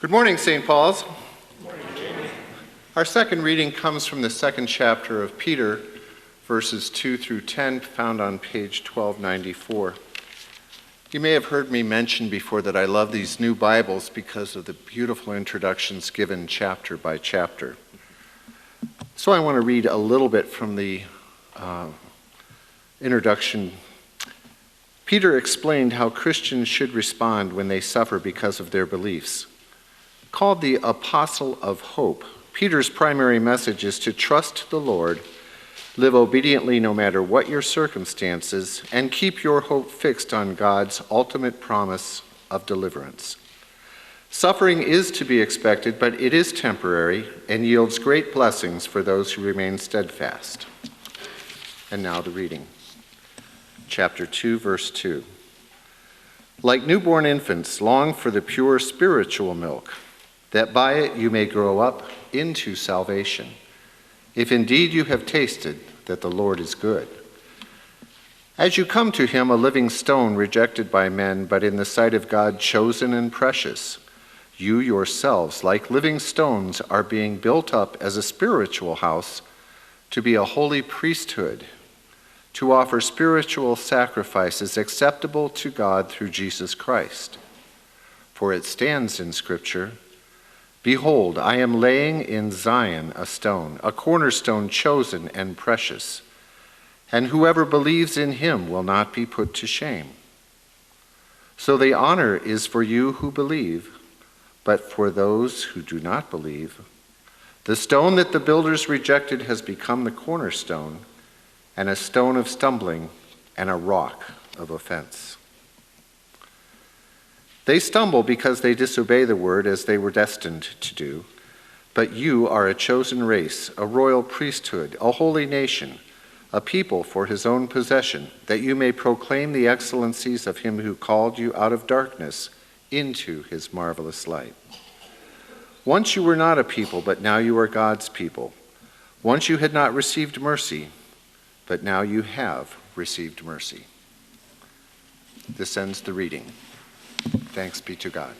Good morning, St. Paul's. Good morning, Jamie. Our second reading comes from the second chapter of Peter, verses 2 through 10, found on page 1294. You may have heard me mention before that I love these new Bibles because of the beautiful introductions given chapter by chapter. So I want to read a little bit from the introduction. Peter explained how Christians should respond when they suffer because of their beliefs. Called the Apostle of Hope, Peter's primary message is to trust the Lord, live obediently no matter what your circumstances, and keep your hope fixed on God's ultimate promise of deliverance. Suffering is to be expected, but it is temporary and yields great blessings for those who remain steadfast. And now the reading. Chapter 2, verse 2. Like newborn infants, long for the pure spiritual milk, that by it you may grow up into salvation, if indeed you have tasted that the Lord is good. As you come to him, a living stone rejected by men, but in the sight of God chosen and precious, you yourselves, like living stones, are being built up as a spiritual house to be a holy priesthood, to offer spiritual sacrifices acceptable to God through Jesus Christ. For it stands in Scripture, "Behold, I am laying in Zion a stone, a cornerstone chosen and precious, and whoever believes in him will not be put to shame." So the honor is for you who believe, but for those who do not believe, the stone that the builders rejected has become the cornerstone, and a stone of stumbling and a rock of offense. They stumble because they disobey the word as they were destined to do. But you are a chosen race, a royal priesthood, a holy nation, a people for his own possession, that you may proclaim the excellencies of him who called you out of darkness into his marvelous light. Once you were not a people, but now you are God's people. Once you had not received mercy, but now you have received mercy. This ends the reading. Thanks be to God.